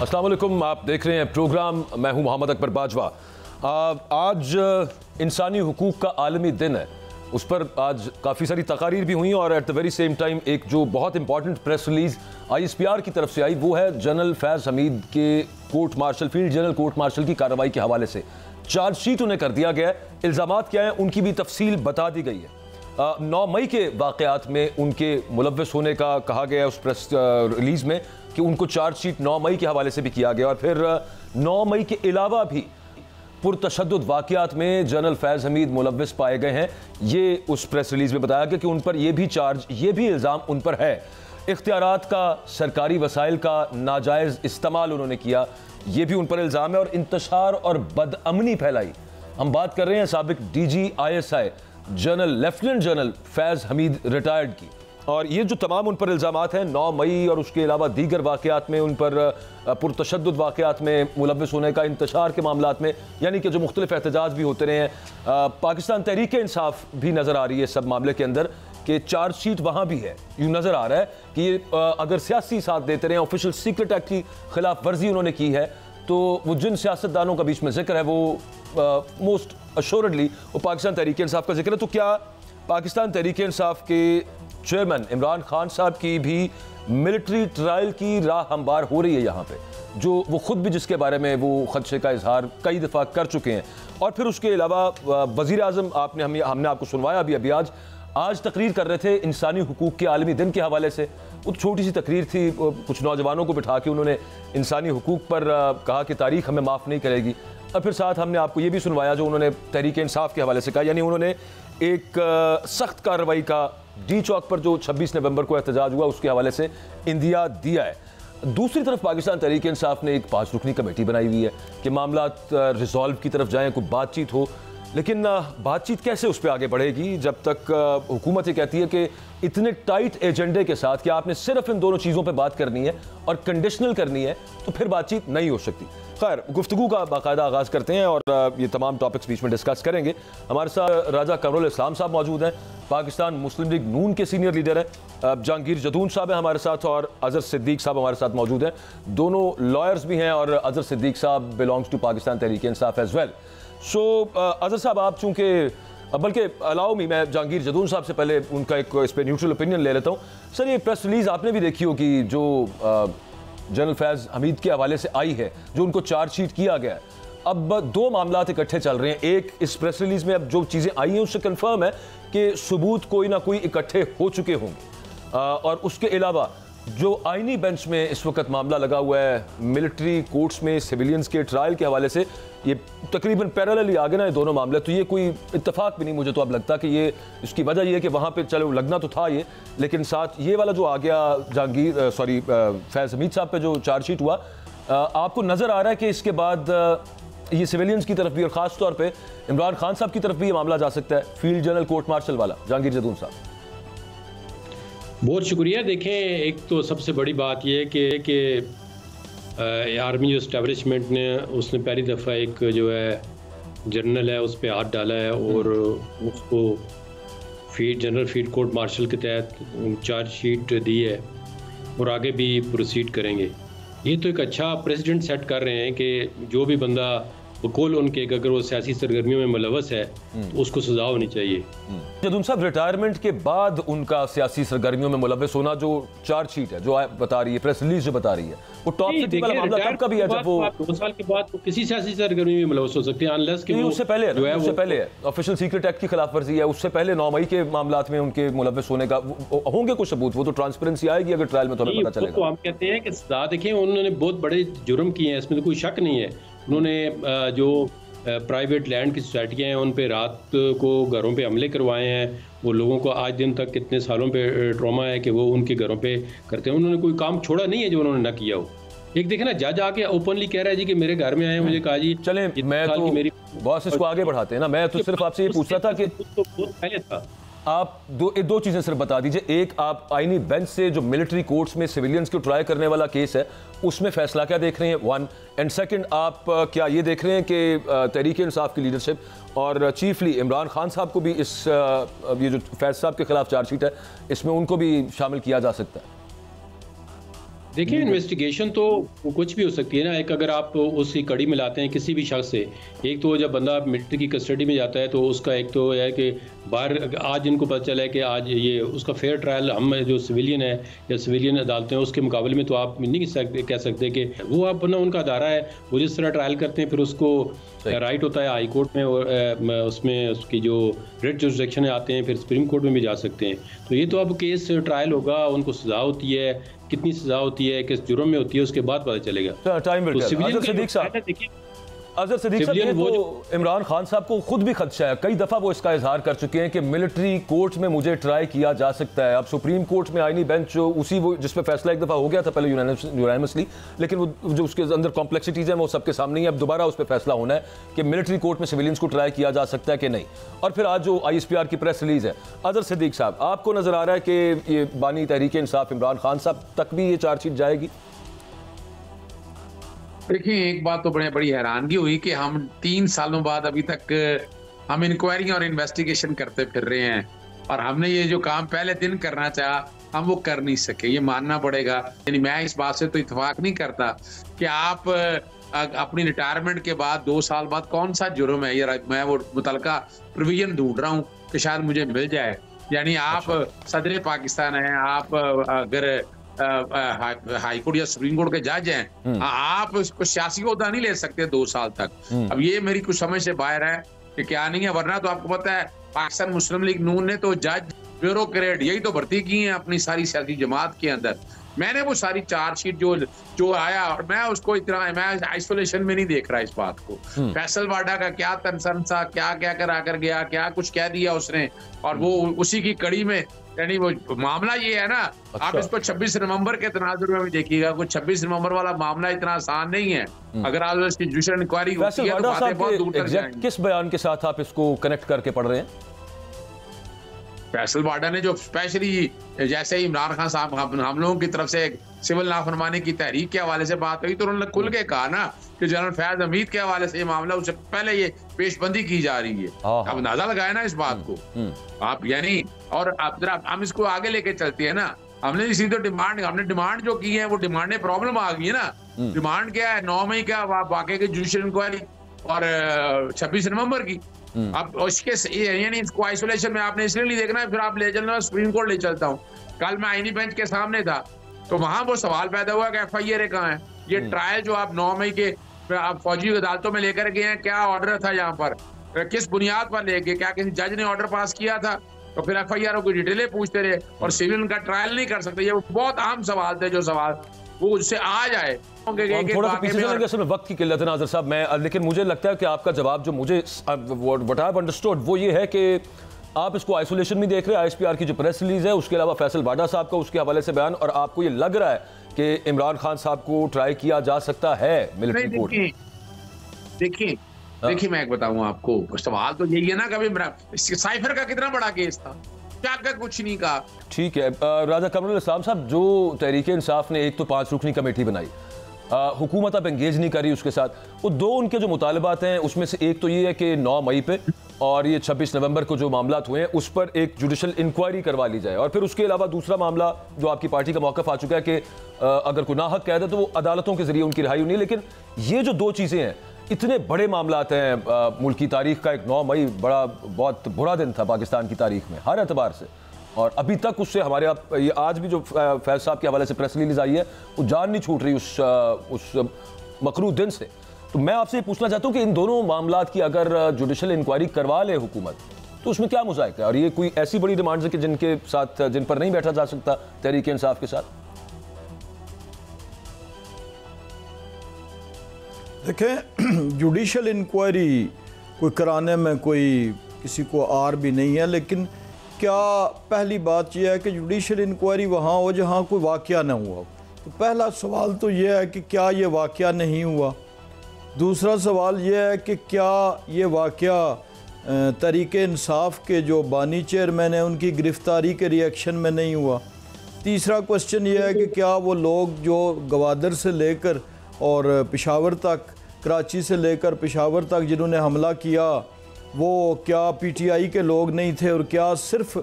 अस्सलाम वालेकुम, आप देख रहे हैं प्रोग्राम। मैं हूं मोहम्मद अकबर बाजवा। आज इंसानी हुकूक का आलमी दिन है, उस पर आज काफ़ी सारी तकारीर भी हुई और at the very same time एक जो बहुत इंपॉर्टेंट प्रेस रिलीज़ ISPR की तरफ से आई वो है जनरल फैज़ हमीद के court martial, field general court martial की कार्रवाई के हवाले से चार्जशीट उन्हें कर दिया गया है। इल्ज़ामात क्या हैं उनकी भी तफसील बता दी गई है। 9 मई के वाक़यात में उनके मुलव्वस होने का कहा गया है उस प्रेस रिलीज़ में कि उनको चार्जशीट 9 मई के हवाले से भी किया गया और फिर 9 मई के अलावा भी पुरतशद्दुद वाक़यात में जनरल फैज़ हमीद मुलव्वस पाए गए हैं। ये उस प्रेस रिलीज़ में बताया गया कि उन पर यह भी इल्ज़ाम उन पर है। इख्तियारात का, सरकारी वसाइल का नाजायज़ इस्तेमाल उन्होंने किया, ये भी उन पर इल्ज़ाम है और इंतशार और बदअमनी फैलाई। हम बात कर रहे हैं साबिक DG ISI general lieutenant general Faiz Hameed retired की, और ये जो तमाम उन पर इल्ज़ामात हैं 9 मई और उसके अलावा दीगर वाक़यात में, उन पर पुरतशद्दुद वाक़यात में मुलव्वस होने का, इंतशार के मामलात में, यानी कि जो मुख्तलिफ एहतजाज भी होते रहे हैं। पाकिस्तान तहरीक इंसाफ भी नज़र आ रही है सब मामले के अंदर कि चार्जशीट वहाँ भी है। यूँ नज़र आ रहा है कि ये अगर सियासी साथ देते रहे, ऑफिशियल सीक्रेट एक्ट की खिलाफ वर्जी उन्होंने की है, तो वो जिन सियासतदानों का बीच में जिक्र है वो मोस्ट अश्योरेडली वो पाकिस्तान तहरीक इंसाफ का जिक्र है। तो क्या पाकिस्तान तहरीक इंसाफ के चेयरमैन इमरान खान साहब की भी मिलिट्री ट्रायल की राह हमवार हो रही है यहाँ पे, जो वो खुद भी जिसके बारे में वो खदशे का इजहार कई दफ़ा कर चुके हैं। और फिर उसके अलावा वज़ीर आज़म हमने आपको सुनवाया अभी आज तकरीर कर रहे थे इंसानी हुकूक के आलमी दिन के हवाले से। वो छोटी सी तकरीर थी, कुछ नौजवानों को बिठा के उन्होंने इंसानी हुकूक पर कहा कि तारीख़ हमें माफ़ नहीं करेगी। और फिर साथ हमने आपको ये भी सुनवाया जो उन्होंने तहरीक इंसाफ के हवाले से कहा, यानी उन्होंने एक सख्त कार्रवाई का डी चौक पर जो 26 नवंबर को एहतजाज हुआ उसके हवाले से इंदिया दिया है। दूसरी तरफ पाकिस्तान तहरीक इंसाफ ने एक 5 रुकनी कमेटी बनाई हुई है कि मामलात रिजॉल्व की तरफ जाएँ, कोई बातचीत हो। लेकिन बातचीत कैसे उस पर आगे बढ़ेगी जब तक हुकूमत ये कहती है कि इतने टाइट एजेंडे के साथ कि आपने सिर्फ इन दोनों चीज़ों पे बात करनी है और कंडीशनल करनी है, तो फिर बातचीत नहीं हो सकती। खैर, गुफ्तगू का बाकायदा आगाज़ करते हैं और ये तमाम टॉपिक्स बीच में डिस्कस करेंगे। हमारे साथ राजा कमरुल इस्लाम साहब मौजूद हैं, पाकिस्तान मुस्लिम लीग नून के सीनियर लीडर हैं। जहांगीर जदून साहब हैं हमारे साथ और अजहर सिद्दीक साहब हमारे साथ मौजूद हैं। दोनों लॉयर्स भी हैं और Azhar Siddique sahab belongs to Pakistan Tehreek Insaf as well. So Azhar sahab, आप चूँकि बल्कि अलाउ मी, मैं जहांगीर जदून साहब से पहले उनका एक इस पर न्यूट्रल ओपिनियन ले लेता हूँ। सर, ये प्रेस रिलीज़ आपने भी देखी होगी जो जनरल फैज़ हमीद के हवाले से आई है, जो उनको चार्जशीट किया गया है। अब 2 मामलात इकट्ठे चल रहे हैं। एक, इस प्रेस रिलीज़ में अब जो चीज़ें आई हैं उससे कन्फर्म है कि सबूत कोई ना कोई इकट्ठे हो चुके होंगे, और उसके अलावा जो आईनी बेंच में इस वक्त मामला लगा हुआ है मिलिट्री कोर्ट्स में सिविलियंस के ट्रायल के हवाले से, ये तकरीबन पैरेलली आ गए ना ये दोनों मामले। तो ये कोई इत्तेफाक भी नहीं मुझे तो अब लगता कि ये इसकी वजह ये है कि वहाँ पे चलो लगना तो था ये, लेकिन साथ ये वाला जो आ गया फैज़ हमीद साहब पे जो चार्जशीट हुआ, आपको नज़र आ रहा है कि इसके बाद ये सिविलियंस की तरफ भी और ख़ास तौर पर इमरान खान साहब की तरफ भी ये मामला जा सकता है, फील्ड जनरल कोर्ट मार्शल वाला। जहांगीर जदून साहब, बहुत शुक्रिया। देखें, एक तो सबसे बड़ी बात यह है कि आर्मी जो इस्टेब्लिशमेंट ने उसने पहली दफ़ा एक जो है जनरल है उस पर हाथ डाला है और उसको जनरल फील्ड कोर्ट मार्शल के तहत चार्जशीट दी है और आगे भी प्रोसीड करेंगे। ये तो एक अच्छा प्रेसिडेंट सेट कर रहे हैं कि जो भी बंदा बकौल उनके अगर वो सियासी सरगर्मियों में मुलव्वस है तो उसको सजा होनी चाहिए। जदून साहब, रिटायरमेंट के बाद उनका सियासी सरगर्मियों में मुलव्वस होना जो चार्जशीट है जो बता रही है, प्रेस रिलीज जो बता रही है, वो टॉप सिटी वाला मामला तब का भी है जब वो 2 साल के बाद तो किसी सियासी सरगर्मी में मुलव्वस हो सकते हैं, अनलेस कि उससे पहले जो है, उससे पहले ऑफिशियल सीक्रेट एक्ट की खिलाफ वर्जी है, उससे पहले 9 मई के मामलात में उनके मुलव्वस होने का होंगे कुछ सबूत, वो तो ट्रांसपेरेंसी आएगी अगर ट्रायल में तो हमें पता चलेगा। तो हम कहते हैं कि सजा, देखें उन्होंने बहुत बड़े जुर्म किए हैं, इसमें तो कोई शक नहीं है। उन्होंने जो प्राइवेट लैंड की सोसाइटियाँ हैं उन पे रात को घरों पे हमले करवाए हैं, वो लोगों को आज दिन तक कितने सालों पे ट्रॉमा है कि वो उनके घरों पे करते हैं। उन्होंने कोई काम छोड़ा नहीं है जो उन्होंने ना किया हो। एक देखे ना, जज आके ओपनली कह रहा है जी कि मेरे घर में आए, मुझे कहा जी चलें, मैं तो मेरी बॉस इसको आगे बढ़ाते हैं ना, मैं तो सिर्फ आपसे ये पूछ रहा था कि बहुत पहले था। आप दो चीज़ें सिर्फ बता दीजिए। एक, आप आईनी बेंच से जो मिलिट्री कोर्ट्स में सिविलियंस को ट्राई करने वाला केस है उसमें फैसला क्या देख रहे हैं, 1, एंड सेकंड, आप क्या ये देख रहे हैं कि तहरीक इंसाफ की लीडरशिप और चीफली इमरान खान साहब को भी इस ये जो फैज़ साहब के खिलाफ चार्जशीट है इसमें उनको भी शामिल किया जा सकता है? देखिए, इन्वेस्टिगेशन तो कुछ भी हो सकती है ना। एक अगर आप उसकी कड़ी में लाते हैं किसी भी शख्स से, एक तो जब बंदा मिलिट्री की कस्टडी में जाता है तो उसका एक तो है कि बाहर आज इनको पता चला है कि आज ये उसका फेयर ट्रायल, हम जो सिविलियन है या सिविलियन अदालतें हैं उसके मुकाबले में तो आप नहीं कह सकते कि वो आप ना उनका अदारा है, वो जिस तरह ट्रायल करते हैं फिर उसको राइट होता है हाई कोर्ट में और उसमें उसकी जो रेड जुरिसडिक्शन आते हैं फिर सुप्रीम कोर्ट में भी जा सकते हैं। तो ये तो अब केस ट्रायल होगा, उनको सजा होती है, कितनी सजा होती है, किस जुर्म में होती है, उसके बाद पता चलेगा। Time will tell. Azhar Siddique साहब, ये तो इमरान खान साहब को खुद भी खदशा है, कई दफ़ा वो इसका इजहार कर चुके हैं कि मिलिट्री कोर्ट में मुझे ट्राई किया जा सकता है। अब सुप्रीम कोर्ट में आईनी बेंच जो उसी वो जिस पे फैसला एक दफ़ा हो गया था पहले यूनानिमसली, लेकिन वो जो उसके अंदर कॉम्प्लेक्सिटीज़ हैं वो सबके सामने ही, अब दोबारा उस पर फैसला होना है कि मिलिट्री कोर्ट में सिविलियंस को ट्राई किया जा सकता है कि नहीं। और फिर आज जो ISPR की प्रेस रिलीज़ है, अजहर सिद्दीक साहब, आपको नज़र आ रहा है कि ये बानी तहरीक इंसाफ इमरान खान साहब तक भी ये चार्जशीट जाएगी? देखिए, एक बात तो बड़ी हैरानगी हुई कि हम 3 सालों बाद अभी तक हम इंक्वायरी और इन्वेस्टिगेशन करते फिर रहे हैं, और हमने ये जो काम पहले दिन करना चाहा हम वो कर नहीं सके, ये मानना पड़ेगा। यानी मैं इस बात से तो इत्तेफाक नहीं करता कि आप अपनी रिटायरमेंट के बाद 2 साल बाद कौन सा जुर्म है, ये मैं वो मुतलका प्रोविजन ढूंढ रहा हूँ कि शायद मुझे मिल जाए। यानी आप सदर पाकिस्तान हैं, आप अगर हाई कोर्ट या सुप्रीम कोर्ट के जज हैं, आप सियासी ओहदा नहीं ले सकते 2 साल तक। अब ये मेरी कुछ समझ से बाहर है कि क्या नहीं है, वरना तो आपको पता है पाकिस्तान मुस्लिम लीग नून ने तो जज, ब्यूरोक्रेट यही तो भर्ती की है अपनी सारी सियासी जमात के अंदर। मैंने वो सारी चार्जशीट जो आया, और मैं उसको इतना मैं आइसोलेशन में नहीं देख रहा इस बात को। फैसल वाडा का क्या तनसन था, क्या क्या करा कर गया, क्या कुछ कह दिया उसने, और वो उसी की कड़ी में, यानी वो मामला ये है ना। अच्छा। आप इसको 26 नवंबर के तनाजुर में भी देखिएगा, कुछ 26 नवंबर वाला मामला इतना आसान नहीं है। अगर आप इसकी जुडिशल इंक्वायरी होती है तो बातें बहुत दूर तक जाएंगी। किस बयान के साथ आप इसको कनेक्ट करके पढ़ रहे हैं? फैसल वाडा ने जो स्पेशली जैसे ही इमरान खान साहब हम लोगों की तरफ से सिविल नाफरमानी की तहरीक के हवाले से बात हुई तो उन्होंने खुल के कहा ना कि जनरल फैज हमीद के हवाले से ये मामला उससे पहले ये पेशबंदी की जा रही है। अब अंदाजा लगाया ना इस बात को आप, यानी और आप जरा हम इसको आगे लेके चलते हैं ना। हमने इसी तो डिमांड जो की है वो डिमांडें प्रॉब्लम आ गई है ना। डिमांड क्या है, 9 मई का वाकई की जुडिशल इंक्वायरी और 26 नवंबर की। अब उसके यानी इसको आइसोलेशन में आपने इसलिए नहीं देखना है, फिर आप ले चलना सुप्रीम कोर्ट ले चलता हूँ। कल मैं आईनी बेंच के सामने था तो वहां वो सवाल पैदा हुआ कि FIR कहाँ है। ये ट्रायल जो आप 9 मई के आप फौजी अदालतों में लेकर गए हैं, क्या ऑर्डर था यहाँ पर, किस बुनियाद पर ले गए, क्या किसी जज ने ऑर्डर पास किया था? तो फिर FIR को डिटेलें पूछते रहे और सिविल का ट्रायल नहीं कर सकते। ये बहुत अहम सवाल थे, जो सवाल वो उससे आ जाए। थोड़ा सा पीछे चलेंगे, असल में वक्त की किल्लत है नाज़र साहब, लेकिन मुझे लगता है कि आपका जवाब जो मुझे व्हाट आई हैव अंडरस्टूड वो ये है कि आप इसको आइसोलेशन में देख रहे हैं। ISPR की जो प्रेस रिलीज है, उसके अलावा फैसल वाडा साहब का उसके हवाले से बयान, और आपको ये लग रहा है कि इमरान खान साहब को ट्राई किया जा सकता है मिलिट्री कोर्ट में। देखिए मैं एक बताऊं आपको, सवाल तो यही है ना, कभी साइफर का कितना बड़ा केस था, क्या कुछ नहीं कहा। ठीक है, राजा कमरुल इस्लाम साहब, जो तहरीक इंसाफ ने एक तो 5 रुकनी कमेटी बनाई, हुकूमत अब एंगेज नहीं कर रही उसके साथ, वो 2 उनके जो मुतालबात हैं उसमें से एक तो ये है कि 9 मई पे और ये 26 नवंबर को जो मामलात हुए हैं उस पर एक जुडिशल इंक्वायरी करवा ली जाए, और फिर उसके अलावा दूसरा मामला जो आपकी पार्टी का मौक़िफ़ आ चुका है कि अगर कोई नाहक कैद है तो वो अदालतों के जरिए उनकी रिहाई होनी है। लेकिन ये जो 2 चीज़ें हैं, इतने बड़े मामलात हैं, मुल्क की तारीख का एक 9 मई बहुत बुरा दिन था पाकिस्तान की तारीख में हर एतबार से, और अभी तक उससे हमारे ये आज भी जो फैज साहब के हवाले से प्रेस रिलीज आई है वो जान नहीं छूट रही उस मकरूह दिन से। तो मैं आपसे पूछना चाहता हूँ कि इन दोनों मामलात की अगर जुडिशल इंक्वायरी करवा ले हुकूमत तो उसमें क्या मुज़ाहिर है, और ये कोई ऐसी बड़ी डिमांड्स है कि जिन पर नहीं बैठा जा सकता तहरीक इंसाफ के साथ? देखें, जुडिशल इंक्वायरी कोई कराने में कोई किसी को आर भी नहीं है, लेकिन क्या पहली बात यह है कि जुडिशल इंक्वायरी वहाँ हो जहाँ कोई वाक़या ना हुआ। तो पहला सवाल तो यह है कि क्या ये वाक़या नहीं हुआ। दूसरा सवाल यह है कि क्या ये वाक़या तहरीक इंसाफ के जो बानी चेयरमैन हैं उनकी गिरफ़्तारी के रिएक्शन में नहीं हुआ। तीसरा क्वेश्चन ये है कि क्या वो लोग जो गवादर से लेकर और पेशावर तक, कराची से लेकर पेशावर तक जिन्होंने हमला किया, वो क्या PTI के लोग नहीं थे, और क्या सिर्फ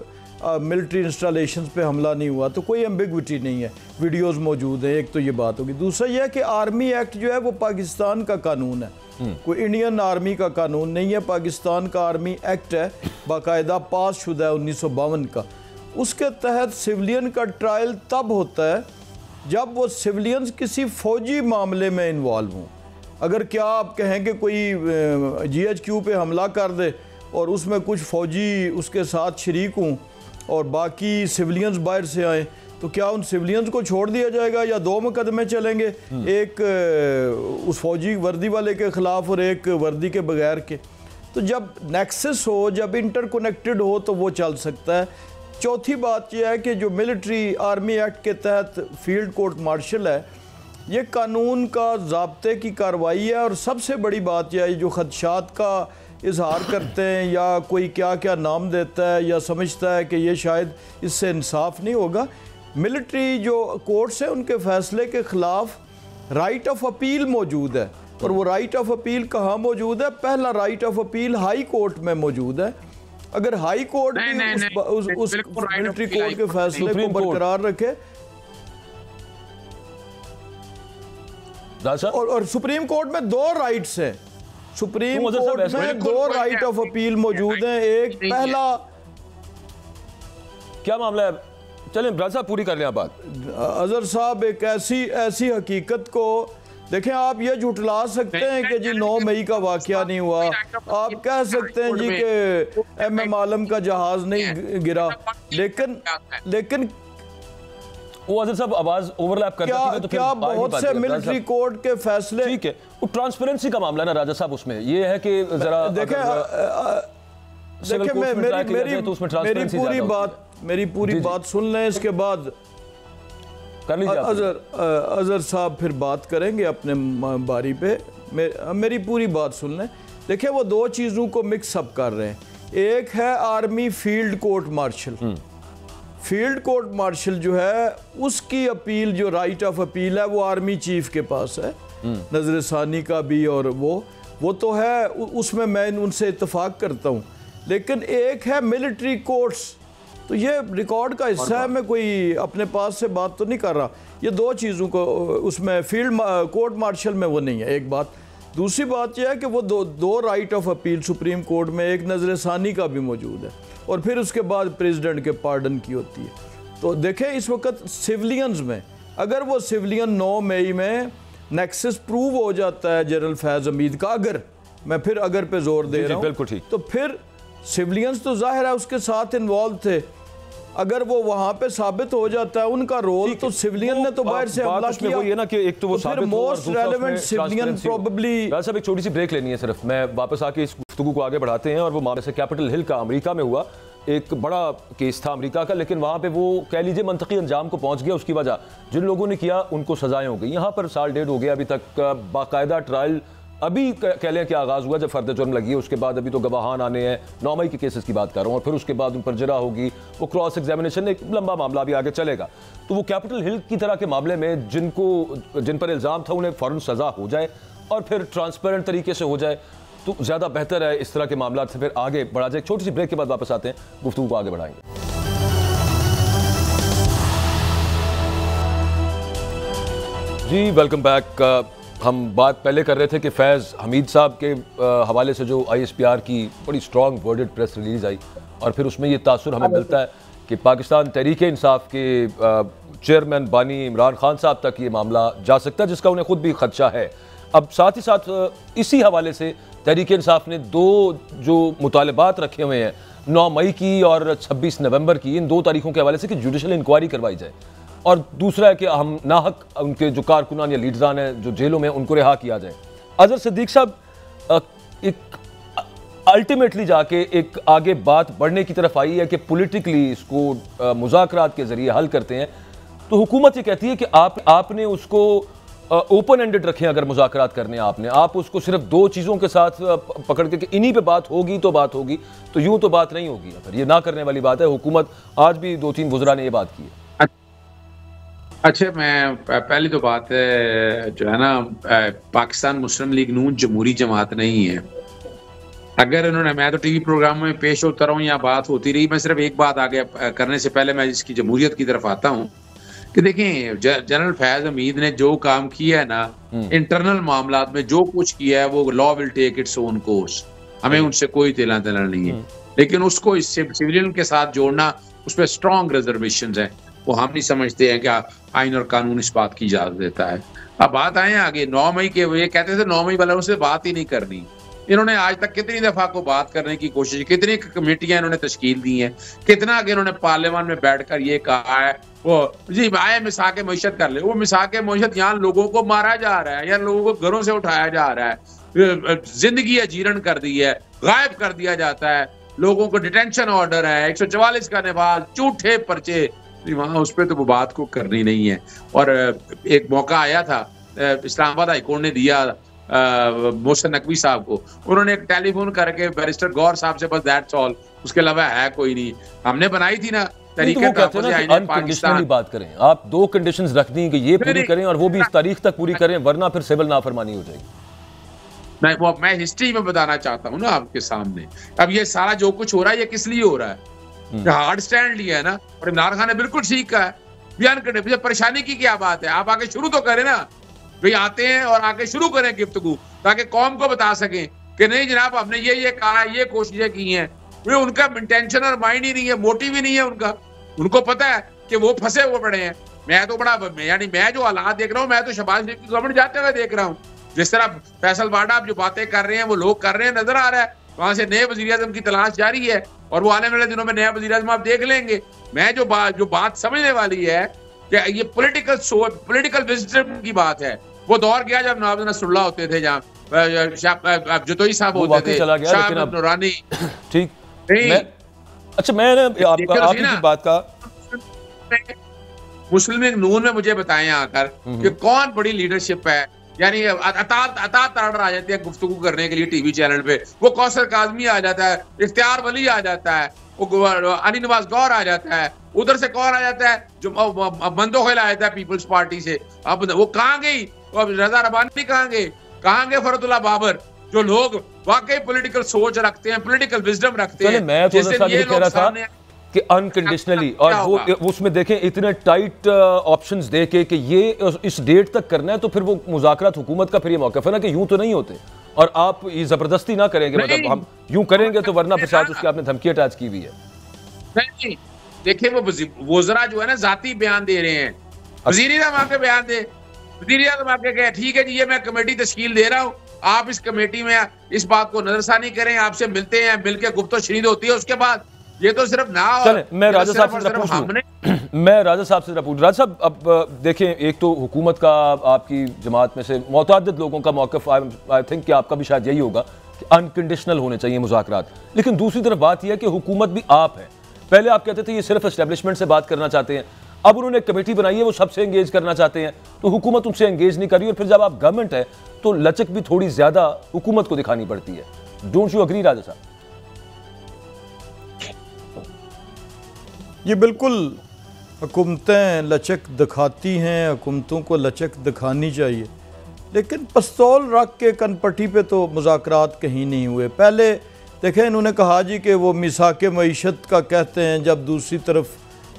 मिलिट्री इंस्टॉलेशंस पे हमला नहीं हुआ, तो कोई एम्बिग्विटी नहीं है, वीडियोस मौजूद हैं। एक तो ये बात होगी। दूसरा यह है कि आर्मी एक्ट जो है वो पाकिस्तान का कानून है, कोई इंडियन आर्मी का कानून नहीं है। पाकिस्तान का आर्मी एक्ट है, बाकायदा पास शुदा है 1952 का। उसके तहत सिविलियन का ट्रायल तब होता है जब वो सिविलियंस किसी फौजी मामले में इन्वॉल्व हों। अगर क्या आप कहें कि कोई GHQ पे हमला कर दे और उसमें कुछ फ़ौजी उसके साथ शरीक हों और बाकी सिविलियंस बाहर से आए, तो क्या उन सिविलियंस को छोड़ दिया जाएगा या दो मुकदमे चलेंगे, एक उस फौजी वर्दी वाले के ख़िलाफ़ और एक वर्दी के बगैर के? तो जब नेक्सस हो, जब इंटरकनेक्टेड हो, तो वो चल सकता है। चौथी बात यह है कि जो मिलिट्री आर्मी एक्ट के तहत फील्ड कोर्ट मार्शल है, ये कानून का ज़ाब्ते की कार्रवाई है। और सबसे बड़ी बात यह है, जो खदशात का इजहार करते हैं या कोई क्या क्या नाम देता है या समझता है कि ये शायद इससे इंसाफ नहीं होगा, मिलिट्री जो कोर्ट्स हैं उनके फैसले के ख़िलाफ़ राइट ऑफ अपील मौजूद है। और वो राइट ऑफ अपील कहाँ मौजूद है? पहला right of appeal high court में मौजूद है। अगर हाई कोर्ट भी उस मिलिट्री कोर्ट के फैसले को बरकरार रखे और सुप्रीम कोर्ट में दो राइट्स हैं, सुप्रीम कोर्ट में दो राइट ऑफ अपील मौजूद हैं। एक पहला क्या मामला है? चलें ब्राज़ साहब पूरी कर लें बात। अजहर साहब, एक ऐसी हकीकत को देखें, आप ये झुठला सकते हैं कि जी 9 मई का वाकया नहीं हुआ, आप कह सकते हैं जी कि MM आलम का जहाज नहीं गिरा, लेकिन वो अजहर साहब आवाज ओवरलैप करती है, तो क्या बहुत से मिलिट्री कोर्ट के फैसले, ठीक है, वो ट्रांसपेरेंसी का मामला ना राजा साहब, उसमें ये है कि जरा देखें मेरी पूरी बात सुन लें, इसके बाद कर लीजिए अजहर साहब फिर बात करेंगे अपने बारी पे। मेरी पूरी बात सुन लें। देखिए, वो दो चीज़ों को मिक्सअप कर रहे हैं। एक है army field court martial, field court martial जो है उसकी अपील, जो राइट ऑफ अपील है, वो आर्मी चीफ के पास है, नजर सानी का भी, और वो तो है, उसमें मैं उनसे इत्तेफाक करता हूँ। लेकिन एक है मिलिट्री कोर्ट्स, तो ये रिकॉर्ड का हिस्सा है, मैं कोई अपने पास से बात तो नहीं कर रहा। ये दो चीज़ों को उसमें फील्ड कोर्ट मार्शल में वो नहीं है, एक बात। दूसरी बात यह है कि वो दो right of appeal supreme court में, एक नजर सानी का भी मौजूद है और फिर उसके बाद प्रेसिडेंट के पार्डन की होती है। तो देखें, इस वक्त सिविलियंस में अगर वो सिविलियन 9 मई में नेक्सस प्रूव हो जाता है जनरल फैज़ हमीद का, अगर मैं फिर अगर पे जोर दे रहा हूँ, बिल्कुल ठीक, तो फिर सिविलियंस तो जाहिर है उसके साथ इन्वॉल्व थे। अगर वो वहां पे साबित हो जाता है उनका रोल, तो सिविलियन ने तो बाहर से हमला किया, वही है ना कि एक तो वो साबित मोस्ट रेलेवेंट सिविलियन प्रोबेबली। साहब एक छोटी सी ब्रेक लेनी है सिर्फ, मैं वापस आके इस गुफ्तगू को आगे बढ़ाते हैं। और वो मामले से कैपिटल हिल का अमेरिका में हुआ एक बड़ा केस था अमेरिका का, लेकिन वहां पे वो कह लीजिए मंतकी अंजाम को पहुंच गया। उसकी वजह जिन लोगों ने किया उनको सजाएं हो गई। यहाँ पर साल डेढ़ हो गया अभी तक बाकायदा ट्रायल अभी कह लें कि आगाज़ हुआ जब फर्द जुर्म लगी है। उसके बाद अभी तो गवाहान आने हैं, 9 मई के केसेस की बात कर रहा हूँ, और फिर उसके बाद उन पर जरा होगी, वो क्रॉस एग्जामिनेशन, एक लंबा मामला भी आगे चलेगा। तो वो कैपिटल हिल की तरह के मामले में जिन पर इल्ज़ाम था उन्हें फ़ौरन सज़ा हो जाए और फिर ट्रांसपेरेंट तरीके से हो जाए, तो ज़्यादा बेहतर है। इस तरह के मामला से फिर आगे बढ़ा जाए। छोटी सी ब्रेक के बाद वापस आते हैं, गुफ्तगू को आगे बढ़ाएंगे। जी वेलकम बैक। हम बात पहले कर रहे थे कि फैज़ हमीद साहब के हवाले से जो ISPR की बड़ी स्ट्रॉन्ग वर्डेड प्रेस रिलीज़ आई, और फिर उसमें ये तासुर हमें मिलता है कि पाकिस्तान तहरीक इंसाफ के चेयरमैन बानी इमरान खान साहब तक ये मामला जा सकता है, जिसका उन्हें खुद भी खदशा है। अब साथ ही साथ इसी हवाले से तहरीक इंसाफ ने दो जो मुतालबात रखे हुए हैं 9 मई की और 26 नवंबर की, इन 2 तारीखों के हवाले से कि जुडिशल इंक्वायरी करवाई जाए, और दूसरा है कि हम नाहक उनके जो कारकुनान या लीडरान हैं जो जेलों में, उनको रिहा किया जाए। अजहर सिद्दीक साहब, एक अल्टीमेटली जाके एक आगे बात बढ़ने की तरफ आई है कि पॉलिटिकली इसको मुज़ाकरात के जरिए हल करते हैं। तो हुकूमत ये कहती है कि आपने उसको ओपन एंडेड रखें। अगर मुज़ाकरात करने आप उसको सिर्फ 2 चीज़ों के साथ पकड़ के कि इन्हीं पे बात होगी, तो यूं तो बात नहीं होगी। अगर ये ना करने वाली बात है, हुकूमत आज भी 2-3 वज़रा ने ये बात की है। अच्छा, मैं पहली तो बात है जो है ना, पाकिस्तान मुस्लिम लीग नून जमहूरी जमात नहीं है। अगर इन्होंने, मैं तो टीवी प्रोग्राम में पेश होता रहा हूँ या बात होती रही, मैं सिर्फ एक बात आगे करने से पहले मैं इसकी जमहूरियत की तरफ आता हूँ कि देखें, जनरल फैज हमीद ने जो काम किया है ना, इंटरनल मामलात में जो कुछ किया है, वो law will take its own course, हमें उनसे कोई तिला नहीं है। लेकिन उसको इससे सिविलियन के साथ जोड़ना, उस पर स्ट्रॉन्ग रिजर्वेशन है, वो हम नहीं समझते हैं कि आइन और कानून इस बात की इजाजत देता है। अब बात आए आगे 9 मई के, ये कहते थे 9 मई वालों से बात ही नहीं करनी। इन्होंने आज तक कितनी दफा को बात करने की कोशिश, कितनी कमेटियां इन्होंने तश्कील दी हैं, कितना आगे इन्होंने पार्लियामान में बैठकर ये कहा है वो जी आए मिसाक मईशत कर ले। वो मिसाक मईशत यहाँ लोगों को मारा जा रहा है या लोगों को घरों से उठाया जा रहा है, जिंदगी अजीरन कर दी है, गायब कर दिया जाता है, लोगों को डिटेंशन ऑर्डर है, 144 का नवाज, झूठे पर्चे, वहां उस पर तो वो बात को करनी नहीं है। और एक मौका आया था, इस्लामाबाद हाईकोर्ट ने दिया मोहसिन नकवी साहब को, उन्होंने एक टेलीफोन करके बैरिस्टर गौर साहब से, बस दैट्स ऑल, उसके अलावा है कोई नहीं। हमने बनाई थी ना तरीके पाकिस्तान बात करें, आप 2 कंडीशंस रख दी कि ये पूरी करें और वो भी इस तारीख तक पूरी करें, वरना फिर सिविल नाफरमानी हो जाएगी। नहीं, वो मैं हिस्ट्री में बताना चाहता हूँ ना आपके सामने। अब ये सारा जो कुछ हो रहा है, ये किस लिए हो रहा है? हार्ड स्टैंड लिया है ना, और इमरान खान ने बिल्कुल ठीक कहा है, बयान करने परेशानी की क्या बात है? आप आगे शुरू तो करें ना, भाई आते हैं और आगे शुरू करें गिफ्तगू, ताकि कौम को बता सकें कि नहीं जनाब हमने ये कहा है, ये कोशिशें की हैं। वे उनका इंटेंशन और माइंड ही नहीं है, मोटिव ही नहीं है उनका। उनको पता है कि वो फंसे हुए पड़े हैं। मैं तो बड़ा, यानी मैं जो हालात देख रहा हूँ, मैं तो शहबाज शरीफ की गवर्नमेंट जाते हुए देख रहा हूँ। जिस तरह फैसल बाडा आप जो बातें कर रहे हैं, वो लोग कर रहे हैं, नजर आ रहा है। वहां से नए वजीर आजम की तलाश जारी है और वो आने वाले दिनों में नया वजीर आजम आप देख लेंगे। मैं जो बात समझने वाली है कि ये पॉलिटिकल विजडम की बात है। वो दौर गया जब नवाब नसरुल्लाह होते थे, जहाँ जतोई साहब होते थे, शाह नूरानी, ठीक नहीं। अच्छा, मैं आपकी बात का मुस्लिम लीग नून में मुझे बताएं आकर कि कौन बड़ी लीडरशिप है। यानी अता ताड़ आ जाते हैं गुफ्तगू करने के लिए टीवी चैनल पे, वो कौसर काजमी आ जाता है, इख्तियार वली आ जाता है, वो अली नवाज गौर आ जाता है, उधर से कौन आ जाता है जो मंदोखिल आ जाता है पीपल्स पार्टी से। अब वो कहाँ गई, रजा रबानी कहाँ गए, कहाँ गए फरतुल्लाह बाबर, जो लोग वाकई पॉलिटिकल सोच रखते हैं, पॉलिटिकल विजडम रखते हैं। मैं तो ये कह रहा था कि अनकंडीशनली, और वो उसमें देखें इतने टाइट ऑप्शंस दे के ये इस डेट तक करना है, तो फिर वो मुज़ाकरात हुकूमत का फिर ये मौका है ना कि यूं तो नहीं होते, और आप ये जबरदस्ती ना करेंगे, मतलब हम यूं करेंगे तो वरना फिर साथ उसके आपने धमकी अटैच की हुई है। नहीं, देखिए वो वज़रा जो है ना जाती बयान दे रहे हैं, वज़ीर आज़म आके बयान दे, वज़ीर आज़म आके कहे ठीक है जी ये मैं कमेटी तश्कील दे रहा हूँ, आप इस कमेटी में इस बात को नजरसानी करें, आपसे मिलते हैं, मिलकर गुफ्तगू शनीद होती है, उसके बाद ये तो सिर्फ ना। चलें, मैं राजा साहब से पूछ राजा साहब, अब देखें, एक तो हुकूमत का आपकी जमात में से मुतअद्दिद लोगों का मौक़िफ़, आई थिंक कि आपका भी शायद यही होगा कि अनकंडीशनल होने चाहिए मुज़ाकरात, लेकिन दूसरी तरफ बात यह है कि हुकूमत भी आप है। पहले आप कहते थे ये सिर्फ एस्टेब्लिशमेंट से बात करना चाहते हैं, अब उन्होंने एक कमेटी बनाई है, वो सबसे एंगेज करना चाहते हैं, तो हुकूमत उनसे एंगेज नहीं कर रही, और फिर जब आप गवर्नमेंट है तो लचक भी थोड़ी ज्यादा हुकूमत को दिखानी पड़ती है। डोंट यू अग्री राजा साहब? ये बिल्कुल, हुकूमतें लचक दिखाती हैं, हुकूमतों को लचक दिखानी चाहिए, लेकिन पिस्तौल रख के कनपट्टी पे तो मुज़ाकरात कहीं नहीं हुए। पहले देखें, इन्होंने कहा जी कि वो मिसाक मईशत का कहते हैं, जब दूसरी तरफ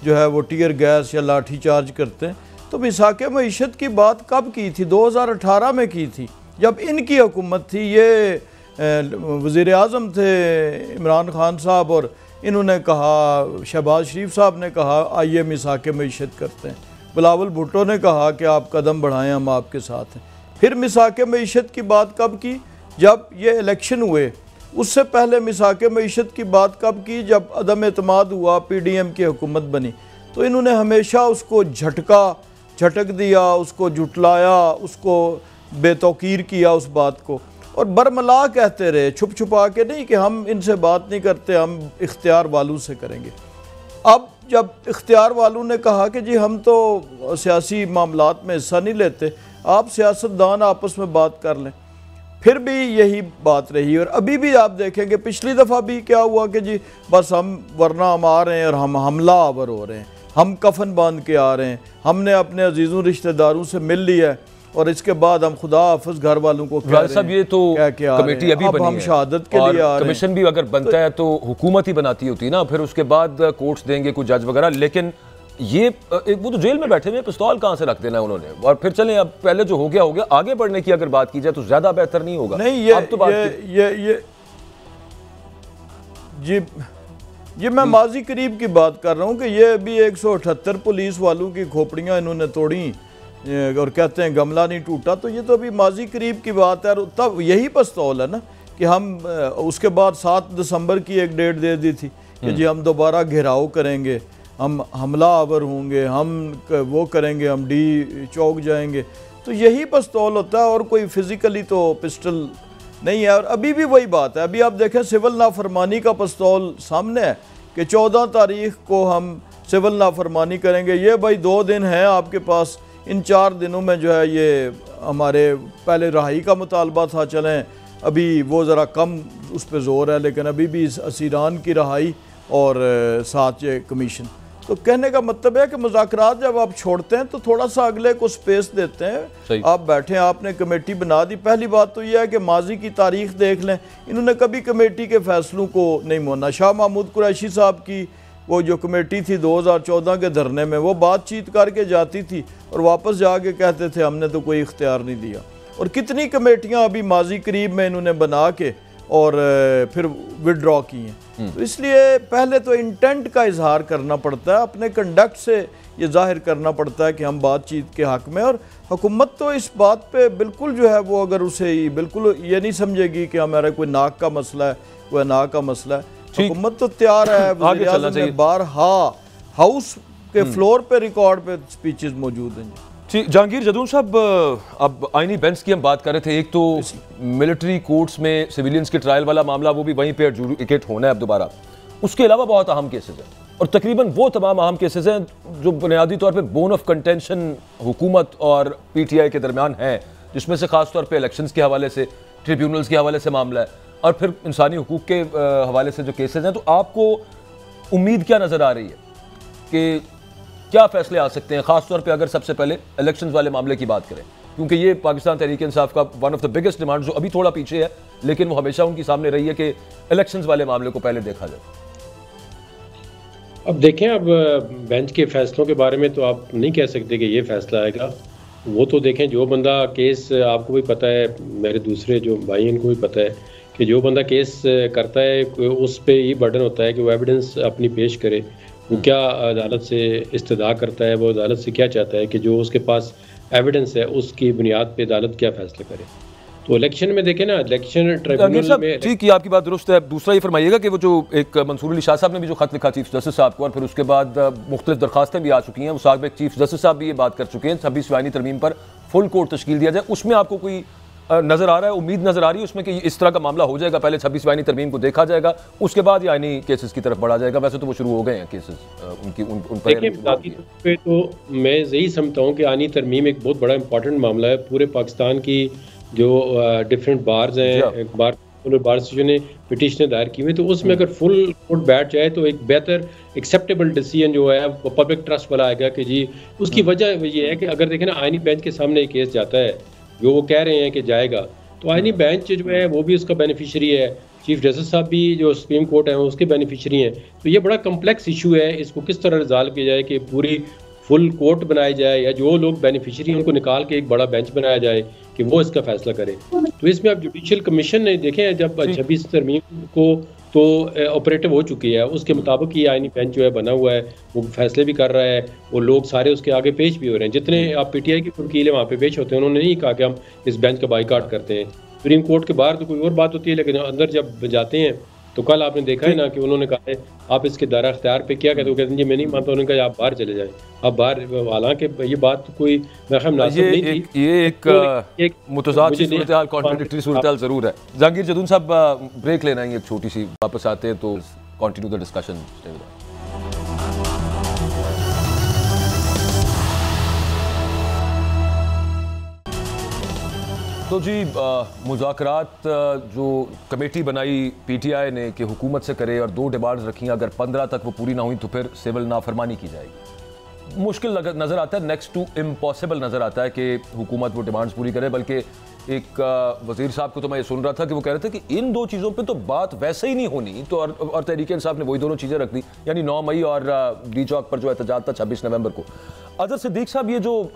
जो है वो टीयर गैस या लाठी चार्ज करते हैं, तो मिसाक मईशत की बात कब की थी? 2018 में की थी, जब इनकी हुकूमत थी। ये वज़ीर आज़म थे इमरान खान साहब, और इन्होंने कहा, शहबाज शरीफ साहब ने कहा आइए मिसाक मईशत करते हैं, बिलावल भुट्टो ने कहा कि आप कदम बढ़ाएं, हम आपके साथ हैं। फिर मिसाक मईशत की बात कब की? जब ये इलेक्शन हुए। उससे पहले मिसाक मईशत की बात कब की? जब अदम एतमाद हुआ, PDM की हुकूमत बनी, तो इन्होंने हमेशा उसको झटक दिया, उसको जुटलाया, उसको बेतौकीर किया उस बात को, और बरमला कहते रहे, छुप छुपा के नहीं कि हम इनसे बात नहीं करते, हम इख्तियार वालों से करेंगे। अब जब इख्तियार वालों ने कहा कि जी हम तो सियासी मामलात में हिस्सा नहीं लेते, आप सियासतदान आपस में बात कर लें, फिर भी यही बात रही। और अभी भी आप देखेंगे, पिछली दफ़ा भी क्या हुआ कि जी बस वरना हम आ रहे हैं और हम हमला आवर हो रहे हैं, हम कफन बांध के आ रहे हैं, हमने अपने अजीज़ों रिश्तेदारों से मिल लिया है, और इसके बाद हम खुदा हाफिज घर वालों को कह रहे सब ये तो कमेटी अभी बनी हम है, शहादत के लिए आ रहे हैं। कमीशन भी अगर बनता है तो हुकूमत ही बनाती होती ना, फिर उसके बाद कोर्ट्स देंगे कुछ जज वगैरह। लेकिन ये वो तो जेल में बैठे हुए, पिस्तौल कहाँ से रख देना है उन्होंने, और फिर चलें अब पहले जो हो गया हो गया, आगे बढ़ने की अगर बात की जाए तो ज्यादा बेहतर नहीं होगा? नहीं, ये मैं माजी करीब की बात कर रहा हूँ कि ये अभी 178 पुलिस वालों की खोपड़ियाँ इन्होंने तोड़ी और कहते हैं गमला नहीं टूटा, तो ये तो अभी माजी करीब की बात है। तब यही पिस्तौल है ना कि हम उसके बाद 7 दिसंबर की एक डेट दे दी थी कि जी हम दोबारा घेराव करेंगे, हम हमला आवर होंगे, हम वो करेंगे, हम डी चौक जाएंगे। तो यही पिस्तौल होता है और कोई फिजिकली तो पिस्टल नहीं है। और अभी भी वही बात है, अभी आप देखें सिविल नाफरमानी का पिस्तौल सामने है कि 14 तारीख को हम सिविल नाफरमानी करेंगे। ये भाई 2 दिन हैं आपके पास, इन 4 दिनों में जो है ये हमारे पहले रहाई का मुतालबा था, चलें अभी वो ज़रा कम उस पर ज़ोर है, लेकिन अभी भी असीरान की रहाई और साथ ये कमीशन। तो कहने का मतलब है कि मुज़ाकरात जब आप छोड़ते हैं तो थोड़ा सा अगले को स्पेस देते हैं। आप बैठे, आपने कमेटी बना दी। पहली बात तो यह है कि माजी की तारीख देख लें, इन्होंने कभी कमेटी के फैसलों को नहीं माना। शाह महमूद कुरैशी साहब की वो जो कमेटी थी 2014 के धरने में, वो बातचीत करके जाती थी और वापस जाके कहते थे हमने तो कोई इख्तियार नहीं दिया। और कितनी कमेटियाँ अभी माजी करीब में इन्होंने बना के और फिर विड्रॉ की हैं। तो इसलिए पहले तो इंटेंट का इजहार करना पड़ता है, अपने कंडक्ट से ये जाहिर करना पड़ता है कि हम बातचीत के हक़ में। और हुकूमत तो इस बात पे बिल्कुल जो है वो अगर उसे बिल्कुल ये नहीं समझेगी कि हमारा कोई नाक का मसला है, कोई नाक का मसला है, हुकूमत तो तैयार है। बारहा हाउस के फ्लोर पे रिकॉर्ड पे स्पीचेस मौजूद हैं। जी जहांगीर जदून साहब, अब आईनी बेंच की हम बात कर रहे थे। एक तो मिलिट्री कोर्ट्स में सिविलियंस के ट्रायल वाला मामला, वो भी वहीं पे एडजुडिकेट होना है अब दोबारा। उसके अलावा बहुत अहम केसेस हैं और तकरीबन वो तमाम अहम केसेस हैं जो बुनियादी तौर पे बोन ऑफ कंटेंशन हुकूमत और पीटीआई के दरमियान हैं, जिसमें से खास तौर पे इलेक्शंस के हवाले से, ट्रिब्यूनल्स के हवाले से मामला है और फिर इंसानी हुकूक के हवाले से जो केसेस हैं। तो आपको उम्मीद क्या नज़र आ रही है कि क्या फैसले आ सकते हैं, खास तौर पे अगर सबसे पहले इलेक्शंस वाले मामले की बात करें, क्योंकि ये पाकिस्तान तहरीक इंसाफ का one of the biggest demand, जो अभी थोड़ा पीछे है लेकिन वो हमेशा उनकी सामने रही है कि इलेक्शंस वाले मामले को पहले देखा जाए। अब देखें, अब बेंच के फैसलों के बारे में तो आप नहीं कह सकते कि ये फैसला आएगा। वो तो देखें, जो बंदा केस, आपको भी पता है, मेरे दूसरे जो भाई इनको भी पता है कि जो बंदा केस करता है उस पर ये बर्डन होता है कि वो एविडेंस अपनी पेश करे, वो क्या अदालत से इस्तदा करता है, वो अदालत से क्या चाहता है कि जो उसके पास एविडेंस है उसकी बुनियाद पे अदालत क्या फैसला करे। तो इलेक्शन में देखें ना, इलेक्शन ट्रिब्यूनल में, ठीक है, आपकी बात दुरुस्त है। दूसरा ये फरमाइएगा कि वो जो एक मंसूर अली शाह साहब ने भी जो खत लिखा चीफ जस्टिस साहब को, और फिर उसके बाद मुख्तलिफ दरखास्तें भी आ चुकी हैं, उस आगे चीफ जस्टिस साहब भी ये बात कर चुके हैं 26 आईनी तरमीम पर फुल कोर्ट तश्कील दिया जाए, उसमें आपको कोई नजर आ रहा है, उम्मीद नजर आ रही है उसमें कि इस तरह का मामला हो जाएगा, पहले 26 आईनी तरमीम को देखा जाएगा, उसके बाद ही आईनी केसेस की तरफ बढ़ा जाएगा? वैसे तो वो शुरू हो गए हैं केसेस उनकी उन पे। तो मैं यही समझता हूँ कि आईनी तरमीम एक बहुत बड़ा इंपॉर्टेंट मामला है। पूरे पाकिस्तान की जो डिफरेंट बार्स हैं, बार एसोसिएशन ने पिटीशन दायर की हुई, तो उसमें अगर फुल कोर्ट बैठ जाए तो एक बेहतर एक्सेप्टेबल डिसीजन जो है वो पब्लिक ट्रस्ट वाला आएगा कि जी। उसकी वजह ये है कि अगर देखें ना, आईनी बेंच के सामने एक केस जाता है जो वो कह रहे हैं कि जाएगा, तो आईनी बेंच जो है वो भी उसका बेनिफिशियरी है, चीफ जस्टिस साहब भी जो सुप्रीम कोर्ट है उसके बेनिफिशियरी हैं। तो ये बड़ा कम्प्लेक्स इशू है, इसको किस तरह रिजॉल्व किया जाए कि पूरी फुल कोर्ट बनाई जाए या जो लोग बेनिफिशियरी हैं उनको निकाल के एक बड़ा बेंच बनाया जाए कि वो इसका फैसला करे। तो इसमें अब जुडिशियल कमीशन ने देखें, जब 26 तरमीम को तो ऑपरेटिव हो चुकी है, उसके मुताबिक ये आईनी बेंच जो है बना हुआ है, वो फैसले भी कर रहा है, वो लोग सारे उसके आगे पेश भी हो रहे हैं। जितने आप पीटीआई के वकील हैं वहाँ पे पेश होते हैं, उन्होंने नहीं कहा कि हम इस बेंच का बाइकाट करते हैं। सुप्रीम कोर्ट के बाहर तो कोई और बात होती है, लेकिन अंदर जब जाते हैं तो कल आपने देखा है ना कि उन्होंने कहा है आप इसके दायरा अख्तियार पे क्या कहते हो, कहते हैं जी मैं नहीं मानता। उन्होंने कहा आप बाहर चले जाएं, आप बाहर। हालांकि ये बात कोई मुनासिब नहीं थी, ये एक मुतज़ाद सी सूरत-ए-हाल, कॉन्ट्रडिक्टरी सूरत-ए-हाल जरूर है। जहांगीर जदून साहब, ब्रेक लेना है एक छोटी सी, वापस आते हैं तो कंटिन्यू द डिस्कशन। तो जी मुज़ाकरात जो कमेटी बनाई पीटीआई ने कि हुकूमत से करे और 2 डिमांड्स रखी, अगर 15 तक वो पूरी ना हुई तो फिर सिविल नाफरमानी की जाएगी। मुश्किल नज़र आता है, नेक्स्ट टू इम्पॉसिबल नज़र आता है कि हुकूमत वो डिमांड्स पूरी करे। बल्कि एक वज़ीर साहब को तो मैं ये सुन रहा था कि वो कह रहे थे कि इन दो चीज़ों पे तो बात वैसे ही नहीं होनी, तो और तहरीक-ए-इंसाफ ने वही दोनों चीज़ें रख दी, यानी 9 मई और डी चौक पर जो एहतजाज था 26 नवंबर को। अजहर सिद्दीक साहब, ये जो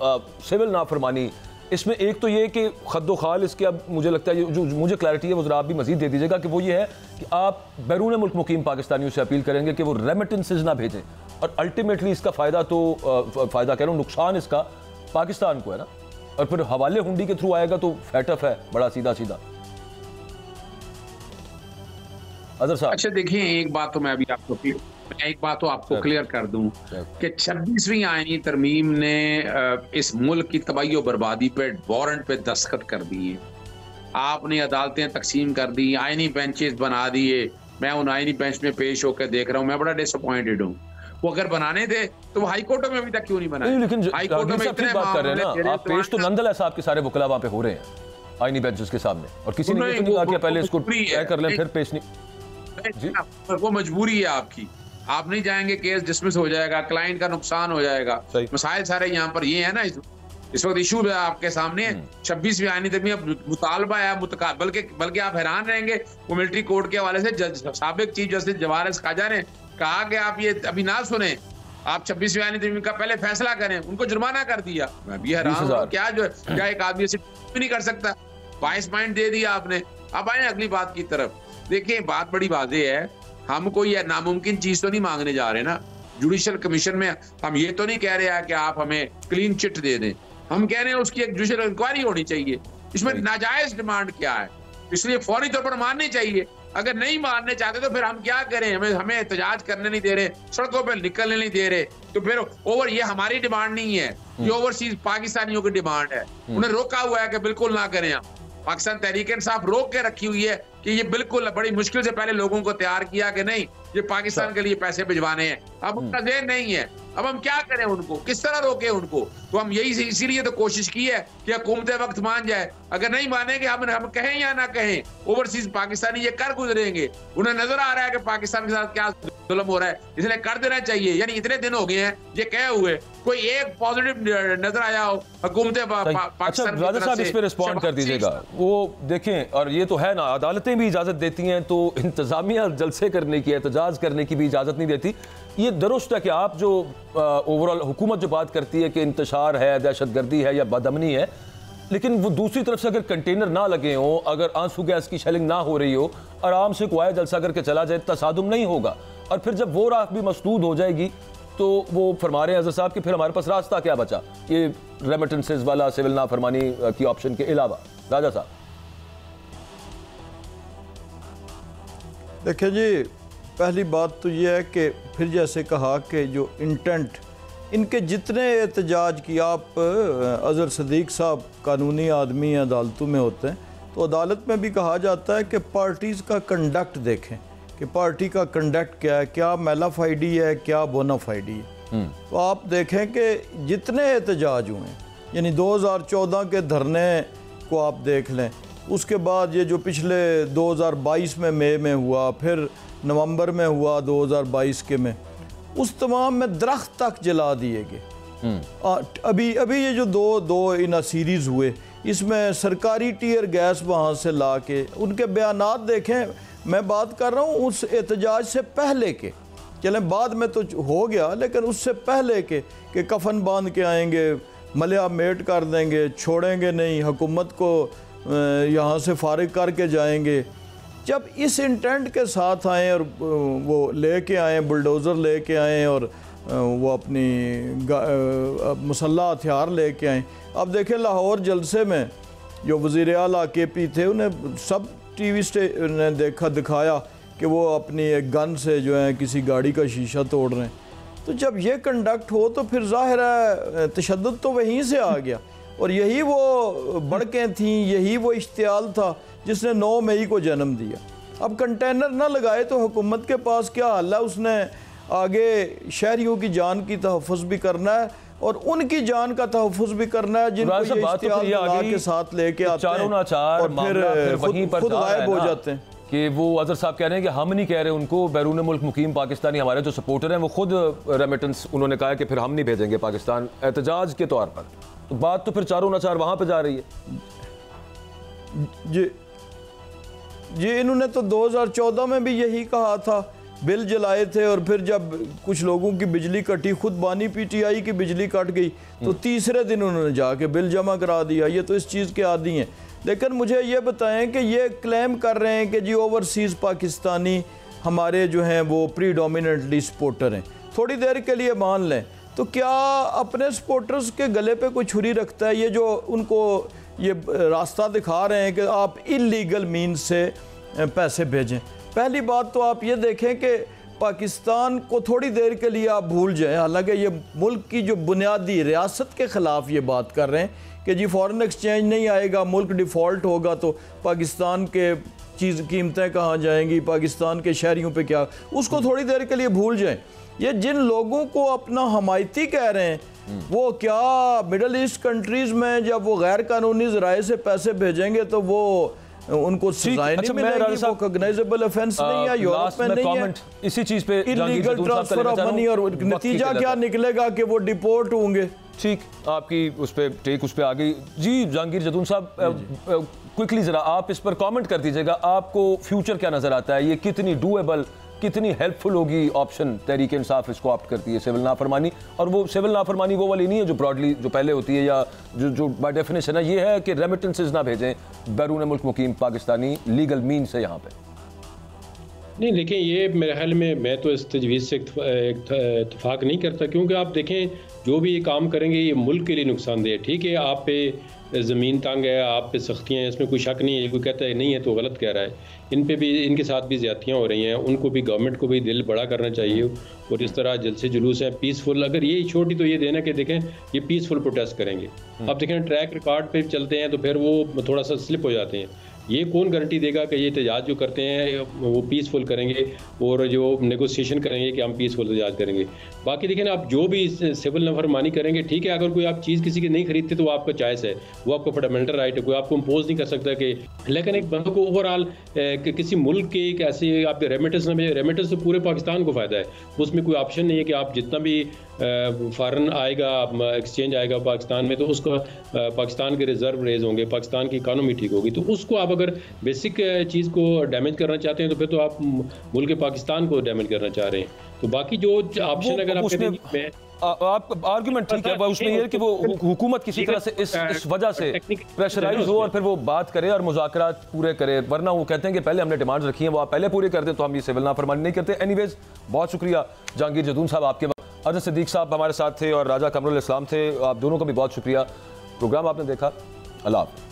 सिविल नाफरमानी, इसमें एक तो ये कि खद्दो खाल इसके, अब मुझे लगता है जो मुझे क्लैरिटी है वो ज़रा आप भी मज़ीद दे दीजिएगा, कि वो ये है कि आप बैरून मुल्क मुकीम पाकिस्तानियों से अपील करेंगे कि वो रेमिटेंसेज ना भेजें, और अल्टीमेटली इसका फ़ायदा तो फ़ायदा कह रहा हूँ, नुकसान इसका पाकिस्तान को है ना, और फिर हवाले हुंडी के थ्रू आएगा तो फैटफ है बड़ा सीधा सीधा। अजहर साहब, अच्छा देखिए, एक बात तो मैं आपको क्लियर कर दूं कि 26वीं आईनी तरमीम ने इस मुल्क की तबाही और बर्बादी पे वारंट पे दस्तखत कर दिए। आपने अदालतें तकसीम कर दी, आईनी बेंचेस बना दिए। मैं उन आईनी बेंच में पेश होकर देख रहा हूँ, मैं बड़ा डिसअपॉइंटेड हूँ। वो अगर बनाने थे तो वो हाई कोर्टों में अभी तक क्यों नहीं बनाए? लेकिन हाई कोर्टों में इतने बात कर रहे हैं ना आप, पेश तो नंदल साहब के सारे वकला वहाँ पे हो रहे हैं आईनी बेंचेस के सामने, और किसी ने तो नहीं कहा कि पहले इसको तय कर लें फिर पेश नहीं। वो मजबूरी है आपकी, आप नहीं जाएंगे, केस डिसमिस हो जाएगा, क्लाइंट का नुकसान हो जाएगा। मसाइल सारे यहाँ पर ये है ना, इस वक्त इशू है आपके सामने। 26वीं आईनी तरमीम मुतालबा है, बल्कि आप हैरान रहेंगे, वो मिलिट्री कोर्ट के हवाले से साबिक चीफ जस्टिस जवाहर एस खाजा ने कहा कि आप ये अभी ना सुने, आप 26वीं आईनी तरमीम का पहले फैसला करें। उनको जुर्माना कर दिया। मैं भी हैरान हूं, क्या एक आदमी ऐसे भी नहीं कर सकता? 22 पॉइंट दे दिया आपने। अब आए अगली बात की तरफ। देखिए, बात बड़ी वाज़ेह है, हम कोई नामुमकिन चीज तो नहीं मांगने जा रहे ना। जुडिशल कमीशन में हम ये तो नहीं कह रहे हैं कि आप हमें क्लीन चिट दे दें, हम कह रहे हैं उसकी एक जुडिशल इंक्वायरी होनी चाहिए। इसमें नाजायज डिमांड क्या है, इसलिए फौरी तौर पर माननी चाहिए। अगर नहीं मानने चाहते तो फिर हम क्या करें? हमें एहतजाज करने नहीं दे रहे, सड़कों पर निकलने नहीं दे रहे, तो फिर ओवर ये हमारी डिमांड नहीं है, ये ओवरसीज पाकिस्तानियों की डिमांड है। उन्हें रोका हुआ है कि बिल्कुल ना करें। आप पाकिस्तान तहरीक-ए-इंसाफ रोक के रखी हुई है कि ये बिल्कुल बड़ी मुश्किल से पहले लोगों को तैयार किया कि नहीं ये पाकिस्तान के लिए पैसे भिजवाने हैं। अब उनका ज़हन नहीं है, अब हम क्या करें? उनको किस तरह रोके उनको? तो हम यही इसीलिए तो कोशिश की है कि हुकूमत वक्त मान जाए। अगर नहीं मानेंगे, हम कहें या ना कहें, ओवरसीज पाकिस्तानी ये कर गुजरेंगे। उन्हें नजर आ रहा है कि पाकिस्तान के साथ क्या जुल्म हो रहा है, इसलिए कर देना चाहिए। यानी इतने दिन हो गए हैं ये कहे हुए, कोई एक पॉजिटिव नजर आया हो हुकूमत पाकिस्तान की तरफ से? इस पे रिस्पॉन्ड कर दीजिएगा। वो देखें, और ये तो है ना, अदालतें भी इजाजत देती हैं, तो इंतजामिया जलसे करने की, एहतजाज करने की भी इजाजत नहीं देती। ये दुरुस्त है कि आप जो ओवरऑल हुकूमत जो बात करती है कि इंतशार है, दहशतगर्दी है या बदअमनी है, लेकिन वो दूसरी तरफ से अगर कंटेनर ना लगे हों, अगर आंसू गैस की शेलिंग ना हो रही हो, आराम से कोई जलसा करके चला जाए, तसादुम नहीं होगा। और फिर जब वो राह भी मसदूद हो जाएगी तो वो फरमा रहे हैं अजहर साहब कि फिर हमारे पास रास्ता क्या बचा ये रेमिटेंसेस वाला सिविल नाफरमानी की ऑप्शन के अलावा। राजा साहब, देखिए जी, पहली बात तो ये है कि फिर जैसे कहा कि जो इंटेंट इनके जितने एहतजाज की, आप अजहर सिद्दीक साहब कानूनी आदमी अदालतों में होते हैं, तो अदालत में भी कहा जाता है कि पार्टीज़ का कंडक्ट देखें कि पार्टी का कंडक्ट क्या है, क्या मेलाफाइडी है, क्या बोनाफाइडी है। तो आप देखें कि जितने एहतजाज हुए, यानी 2014 के धरने को आप देख लें, उसके बाद ये जो पिछले 2022 में मई में हुआ, फिर नवंबर में हुआ 2022 के में, उस तमाम में दरख्त तक जला दिए गए। अभी ये जो दो इन सीरीज़ हुए, इसमें सरकारी टीयर गैस वहाँ से ला के उनके बयानात देखें। मैं बात कर रहा हूँ उस एहतजाज से पहले के, चलें बाद में तो हो गया, लेकिन उससे पहले के कफन बांध के आएंगे, मलिया मेट कर देंगे, छोड़ेंगे नहीं, हुकूमत को यहाँ से फारिग करके जाएंगे। जब इस इंटेंट के साथ आए और वो लेके आए, बुलडोज़र लेके आए और वो अपनी मुसल्ला हथियार लेके आए। अब देखें, लाहौर जलसे में जो वज़ीर आला KP थे, उन्हें सब TV ने दिखाया कि वो अपनी एक गन से जो है किसी गाड़ी का शीशा तोड़ रहे हैं। तो जब ये कंडक्ट हो तो फिर ज़ाहिर है तशद्दुद तो वहीं से आ गया, और यही वो बड़कें थीं, यही वो इश्तियाल था जिसने 9 मई को जन्म दिया। अब कंटेनर ना लगाए तो हुकूमत के पास क्या हल है? उसने आगे शहरियों की जान की तहफ़्फ़ुज़ भी करना है और उनकी जान का तहफ़्फ़ुज़ भी करना है जिनको ये इश्तियाल के साथ लेके आते हैं और फिर खुद गायब हो जाते हैं। कि वो अजहर साहब कह रहे हैं कि हम नहीं कह रहे उनको, बैरून मुल्क मुकीम पाकिस्तानी हमारे जो सपोर्टर हैं वो खुद रेमिटेंस उन्होंने कहा है कि फिर हम नहीं भेजेंगे पाकिस्तान एहतजाज के तौर पर। तो बात तो फिर चारों ना चार वहाँ पर जा रही है। जी इन्होंने तो 2014 में भी यही कहा था, बिल जलाए थे, और फिर जब कुछ लोगों की बिजली कटी, खुद बानी पीटीआई की बिजली कट गई तो तीसरे दिन उन्होंने जाके बिल जमा करा दिया। ये तो इस चीज़ के आदी हैं। लेकिन मुझे ये बताएं कि ये क्लेम कर रहे हैं कि जी ओवरसीज़ पाकिस्तानी हमारे जो हैं वो प्रीडोमिनेंटली सपोर्टर हैं, थोड़ी देर के लिए मान लें, तो क्या अपने सपोर्टर्स के गले पे कोई छुरी रखता है ये जो उनको ये रास्ता दिखा रहे हैं कि आप इलीगल मीन्स से पैसे भेजें? पहली बात तो आप ये देखें कि पाकिस्तान को थोड़ी देर के लिए आप भूल जाएं, हालांकि ये मुल्क की जो बुनियादी रियासत के ख़िलाफ़ ये बात कर रहे हैं कि जी फॉरेन एक्सचेंज नहीं आएगा, मुल्क डिफ़ॉल्ट होगा तो पाकिस्तान के चीज़ कीमतें कहाँ जाएंगी, पाकिस्तान के शहरियों पे क्या, उसको थोड़ी देर के लिए भूल जाएं। ये जिन लोगों को अपना हमायती कह रहे हैं वो क्या मिडल ईस्ट कंट्रीज़ में जब वो गैर कानूनी ज़राए से पैसे भेजेंगे तो वो उनको सजाएं नहीं मिलेगी, वो कॉग्नाइजेबल ऑफेंस नहीं है, यूरोप में नहीं है। इसी चीज़ पे इलीगल ट्रांसफर ऑफ मनी, और नतीजा क्या निकलेगा कि वो डिपोर्ट होंगे। ठीक, आपकी उस पर टेक उस पर आ गई। जी जहांगीर जदून साहब, क्विकली ज़रा आप इस पर कमेंट कर दीजिएगा, आपको फ्यूचर क्या नज़र आता है, ये कितनी डूएबल, कितनी हेल्पफुल होगी ऑप्शन तहरीक इंसाफ इसको ऑप्ट करती है सिविल नाफरमानी? और वो सिविल नाफरमानी वो वाली नहीं है जो ब्रॉडली जो पहले होती है या जो बाय डेफिनेशन है, ये है कि रेमिटेंसेस ना भेजें बैरून मुल्क मुकीम पाकिस्तानी लीगल मीन से यहाँ पे। नहीं देखिं, ये मेरे ख्याल में मैं तो इस तजवीज़ से इत्तेफाक नहीं करता, क्योंकि आप देखें जो भी ये काम करेंगे ये मुल्क के लिए नुकसानदेह है। ठीक है, आप पे ज़मीन तंग है, आप पे सख्तियाँ हैं, इसमें कोई शक नहीं है, कोई कहता है नहीं है तो गलत कह रहा है। इन पे भी, इनके साथ भी ज़्यादतियाँ हो रही हैं, उनको भी गवर्नमेंट को भी दिल बड़ा करना चाहिए। और इस तरह जलसे जुलूस हैं पीसफुल, अगर ये छोटी तो ये देना कि देखें ये पीसफुल प्रोटेस्ट करेंगे। अब देखें ट्रैक रिकॉर्ड पे चलते हैं तो फिर वो थोड़ा सा स्लिप हो जाते हैं। ये कौन गारंटी देगा कि ये एहतजाज जो करते हैं वो पीसफुल करेंगे और जो नेगोशिएशन करेंगे कि हम पीसफुल एहतजाज करेंगे। बाकी देखें ना, आप जो भी सिविल नफरमानी करेंगे, ठीक है, अगर कोई आप चीज़ किसी की नहीं खरीदते तो वो आपका चॉइस है, वो आपका फंडामेंटल राइट है, कोई आपको इम्पोज नहीं कर सकता कि। लेकिन एक बंदों को ओवरऑल किसी मुल्क के एक ऐसे आपके रेमिटेंस तो पूरे पाकिस्तान को फ़ायदा है, उसमें कोई ऑप्शन नहीं है कि आप जितना भी फॉरेन आएगा, एक्सचेंज आएगा पाकिस्तान में, तो उसको पाकिस्तान के रिजर्व रेज होंगे, पाकिस्तान की इकानमी ठीक होगी। तो उसको आप अगर बेसिक चीज़ को डैमेज करना चाहते हैं तो फिर तो आप मुल्क पाकिस्तान को डैमेज करना चाह रहे हैं। तो बाकी जो ऑप्शन अगर आप आप आर्गुमेंट ठीक है, उसमें ये है कि वो हुकूमत किसी तरह से इस वजह से प्रेशराइज हो और फिर वो बात करे और मुज़ाकरात पूरे करे, वरना वो कहते हैं कि पहले हमने डिमांड्स रखी हैं, वो आप पहले पूरे कर दें तो हम ये सिविल नाफरमानी नहीं करते। एनीवेज, बहुत शुक्रिया जहांगीर जदून साहब आपके, अजहर सिद्दीक साहब हमारे साथ थे और राजा कमरुल इस्लाम थे, आप दोनों का भी बहुत शुक्रिया। प्रोग्राम आपने देखा, अल्लाह हाफ़िज़।